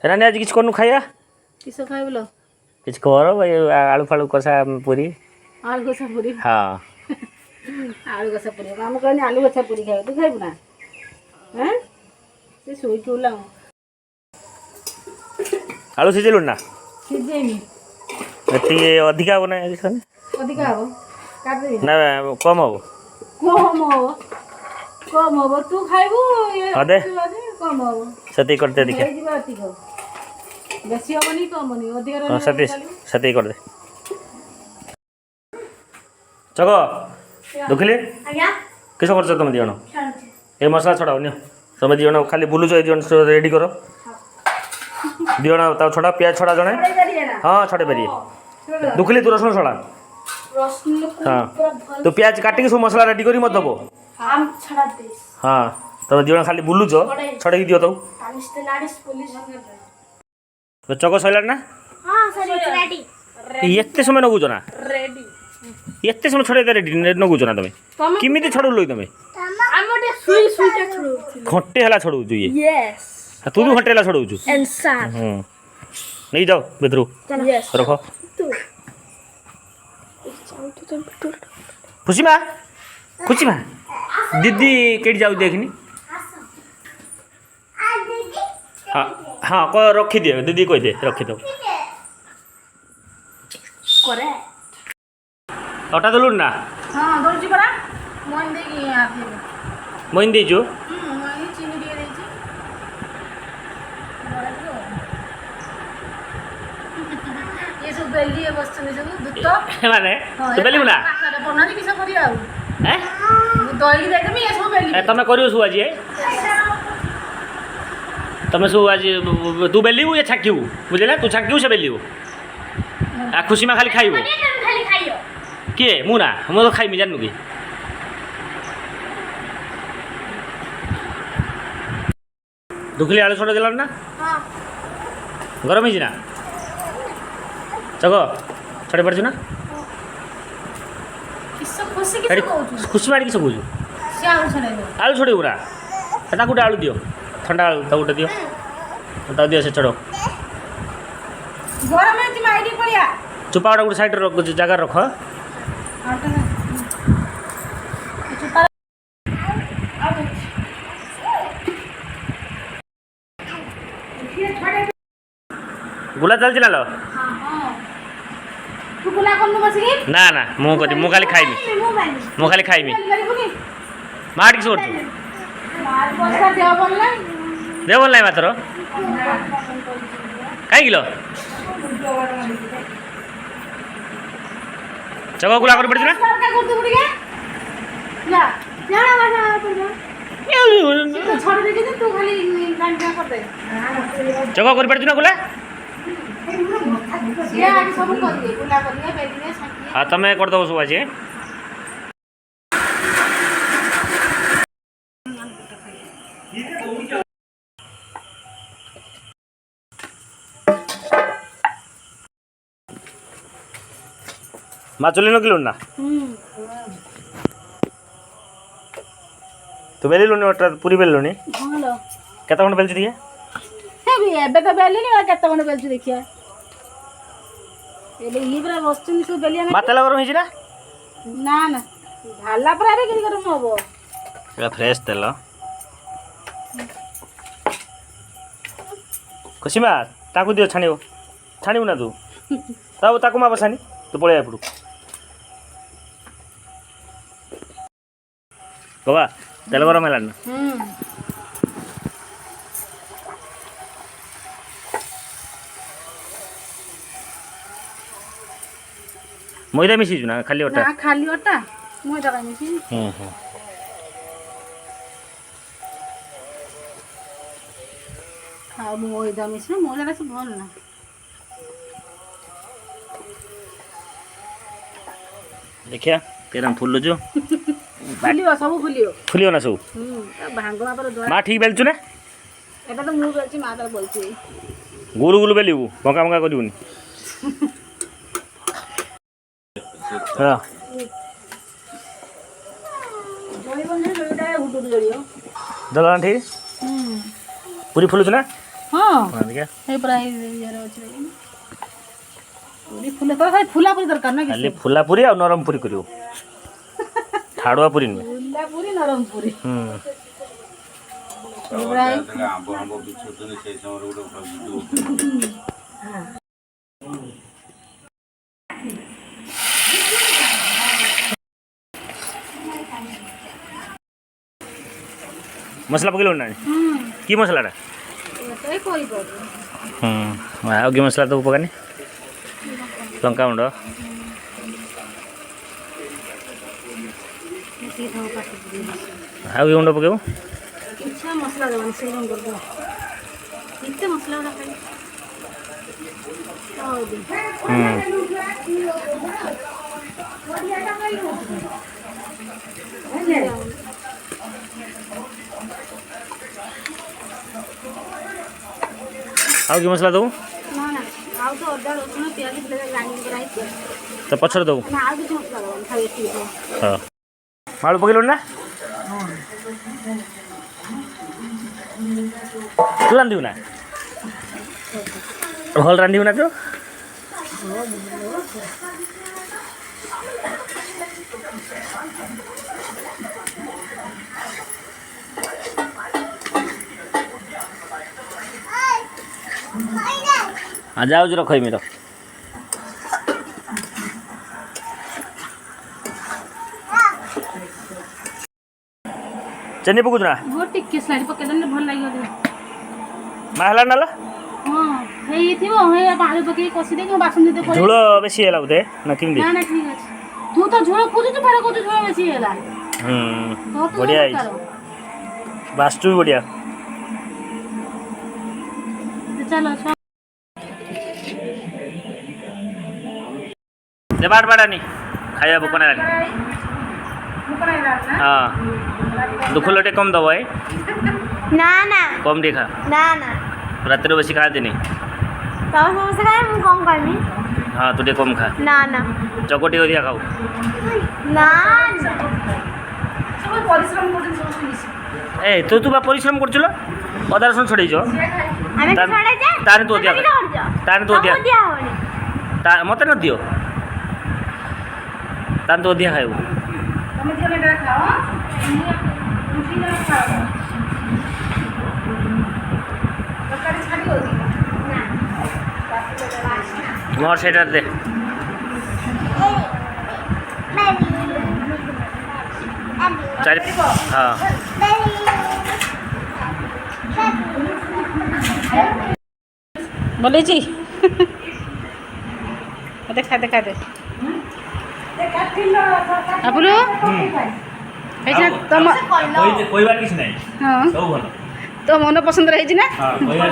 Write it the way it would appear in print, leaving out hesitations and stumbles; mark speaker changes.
Speaker 1: रानी आज किछ करनु खाइया
Speaker 2: किस खाए बोलो
Speaker 1: किछ कर भाई आलू फालू कसा पूरी
Speaker 2: आलू कसा पूरी
Speaker 1: हाँ
Speaker 2: आलू कसा पूरी हम कहनी आलू कसा पूरी खाए तू खाइबू ना हैं से सोई के उला
Speaker 1: आलू सिझेलु ना
Speaker 2: सिझेनी
Speaker 1: एती अधिका हो ना
Speaker 2: अधिका हो काट दे
Speaker 1: ना कम हो
Speaker 2: कम हो तू खाइबू
Speaker 1: अदे
Speaker 2: कम हो
Speaker 1: सती करते दिखे
Speaker 2: बेसी होबनी कम होनी अधिका
Speaker 1: हां सती कर दे चको दुखले
Speaker 2: आज्ञा
Speaker 1: किस करछ तुम दियण ए मसला छडाओ नि तुम दियण खाली बुलु जो दियण रेडी करो दियण ता छडा प्याज छडा जणे हां छडे परिए दुखले तू रसुन छडा हां तो प्याज काटी के सब मसला रेडी करी मत दबो
Speaker 2: हम छडा दे
Speaker 1: हां तुम दियण खाली बुलु जो छडे दियो तो चको सैला ना
Speaker 2: हां सरी रेडी
Speaker 1: एत्ते समय नगुज ना
Speaker 2: रेडी
Speaker 1: एत्ते समय छडे रेडी नगुज ना तमे किमिति छडु लई तमे
Speaker 2: आमटे सुई सुईटा छडू
Speaker 1: घंटे हला छडु छु ये
Speaker 2: यस
Speaker 1: तू भी घंटे हला छडु छु
Speaker 2: एंड सार
Speaker 1: नहीं जाओ बेदरू
Speaker 2: यस
Speaker 1: रखो
Speaker 2: तू
Speaker 1: खुशी माँ दीदी केड़ी जाऊ देखनी हाँ हाँ को रखी दिए दीदी कह दे रखी दो अटा दलु ना
Speaker 2: हां दलची परा मन दे की आ
Speaker 1: मोइन दीजु
Speaker 2: मैं चीनी दिए देची ये सब बेली है बस चले सब दूध
Speaker 1: माने तो बेली ना
Speaker 2: पाखरे बनानी किस करिया
Speaker 1: हैं
Speaker 2: दही दे दमी ये सब बेली
Speaker 1: तमे करियो सु आज तमे सु आज तू बेली या छाकिउ बुझले तू छाकिउ से बेली आ खुशी में खाली खाइबो
Speaker 2: खाली खाइयो
Speaker 1: के मुना हम तो खाइमी जाननु की दुखली आलू छोड़ दिला ना
Speaker 2: हां
Speaker 1: गरम ही ना चको छड़े पड़ ना
Speaker 2: किस खुशी किस कहू
Speaker 1: खुशी मारी की सब बुझु
Speaker 2: से
Speaker 1: आलू छोड़े पूरा ता गुटे आलू दियो ठंडा आलू ता गुटे दियो ता दियो से छड़ो
Speaker 2: गरम है जी माइडी पड़िया
Speaker 1: चुपाड़ा गुटे साइड रख जगह रख गुला चल चिला लो
Speaker 2: तू गुला करनु बसी
Speaker 1: ना ना मु कदी मु खाली खाइमी मु खाली खाइमी मार की सोर
Speaker 2: मार पछा देव बोलला
Speaker 1: देव बोलला मात्र काई किलो चको गुला कर पड़ ना
Speaker 2: का कर दू बुढ़िया जा जा वाला पड़ जा छोड़ दे के तू खाली गान का कर दे
Speaker 1: चको कर पड़ ना गुला
Speaker 2: ये आगे सब कर दे गुला कर दे बेली छाकी
Speaker 1: हां तमे कर दो सब आज माँ चुली न किलो ना तू बेली लुनी अटा पूरी बेली लुनी
Speaker 2: हां लो
Speaker 1: केता खंड बेलची दिए
Speaker 2: हे भी एबे तो बेली नहीं केता कोन बेलची देखिया एबे ई बरा वस्तु नि सब बेलिया
Speaker 1: माँ तेल गरम हिची ना
Speaker 2: ना ना ढाला पर आरे कि गरम होबो
Speaker 1: एला फ्रेश तेल खुशी माँ ताकू दियो छाणिबो ना तू ताकू माँ बसानी तू पळे आपडू बाबा तेल गरम है ना मैदा मिसी ना खाली अटा
Speaker 2: ना खाली अटा मैदा का मिसी खाओ मैदा मिसी मैदा से भल ना
Speaker 1: देखिया तेरा फुल जो
Speaker 2: फुलियो सब
Speaker 1: फुलियो ना सब
Speaker 2: भांगवा पर दो
Speaker 1: माँ ठीक बेलचु ना
Speaker 2: एटा तो मु बेलची मां तार बोलची
Speaker 1: गुलु गुलु बेलिबु बंका बंका करिबुनी हां
Speaker 2: जोई बंधे जोईटा हुटुर जड़ियो
Speaker 1: दला ठीक पूरी फुलुछ ना
Speaker 2: हाँ
Speaker 1: हाँ देखिए
Speaker 2: हे प्राय यार अछि पूरी फुला तो फुला पूरी दरकार ना
Speaker 1: खाली फुला पूरी और नरम पूरी करियो ठाड़ुआ पूरी नुहे
Speaker 2: फुला पूरी नरम पूरी
Speaker 1: मसला पकेलो ना की मसलाटा
Speaker 2: ଏଇ କଇ ପଡ
Speaker 1: ଆଉ କି ମସଲା ଦେବୁ ପକାନି ଲଙ୍କା ଗୁଣ୍ଡ ଆଉ କି ଗୁଣ୍ଡ ପକେଇବୁ
Speaker 2: ଇଚ୍ଛା ମସଲା ଦେବାନି ସେଇ ରଙ୍ଗ କରିଦେବ କେତେ ମସଲା ଗୁଡ଼ା ଖାଇ ହଉ ଦେ
Speaker 1: ଆଉ କି ମସଲା ଦେବୁ
Speaker 2: ନା ନା ଆଉ ତ ଅଦା ରସୁଣ ପିଆଜ ଗ୍ରାଇଣ୍ଡିଂ କରାହେଇଛି
Speaker 1: ତ ପଛରେ ଦେବୁ
Speaker 2: ନା ଆଉ କିଛି ମସଲା ଦେବାନି ଖାଲି ଏତିକି
Speaker 1: ହଁ ଆଳୁ ପକେଇଲୁଣି ନା ତୁ ରାନ୍ଧିବୁ ନା ଭଲ ରାନ୍ଧିବୁ ନା ତୁ ଯାଉଛି ରଖଇମି ରଖ ଚିନି ପକଉଛୁ ନା
Speaker 2: ଟିକେ ସ୍ଲାଇଡ୍ ପକେଇଦେଲେ ଭଲ ଲାଗିବ
Speaker 1: ମା ହେଲା ନାଲ
Speaker 2: ହଁ ହେଇଥିବ ହେଇ ଆଳୁ ପକେଇକି କଷି ଦେଇକି ବାସନ ଯଦି
Speaker 1: ଝୋଳ ବେଶୀ ହେଲା ବୋଧେ ନା କେମିତି
Speaker 2: ନା ନା ଠିକ ଅଛି ତୁ ତ ଝୋଳ ଖୋଜୁଛୁ ଫେର କହୁଛୁ ଝୋଳ ବେଶୀ ହେଲା
Speaker 1: ବଢ଼ିଆ ହେଇଛି ବାସ୍ତୁ ବି ବଢ଼ିଆ
Speaker 2: ଚାଲ
Speaker 1: बाट बाड़ानी खाया भोक ना हाँ दुख लोटे कम दब है
Speaker 3: ना ना
Speaker 1: कम टे खा
Speaker 3: ना ना
Speaker 1: रात बेसी खा दिन
Speaker 3: तब समोसा खाए मु कम करनी
Speaker 1: हाँ तू टे कम खा
Speaker 3: ना ना
Speaker 1: चकोटी अधिका खाऊ
Speaker 3: ना
Speaker 2: ସବୁ ପରିଶ୍ରମ କରୁଛନ୍ତି ସମସ୍ତେ ମିଶି
Speaker 1: ए तू बा परिश्रम कर अदा रसुण छड़े
Speaker 3: हमें छोड़े जा
Speaker 1: ताने तू दिया ताने तू दिया
Speaker 3: दिया होनी
Speaker 1: मत न दियो ताने तू दिया खाइबू
Speaker 2: ତମେ ଝିଅ ବେଟା ଖାଅ ରୁଟି ନା ଖାଅ ତରକାରୀ ଛାଡ଼ିବ କି
Speaker 1: मोर सेटर दे चारि हाँ
Speaker 2: बोले जी देखा देखा दे आपलो
Speaker 1: कोई बात किसी नहीं
Speaker 2: हाँ
Speaker 1: सब भल
Speaker 2: तो मन पसंद रही ना
Speaker 1: हाँ कोई बात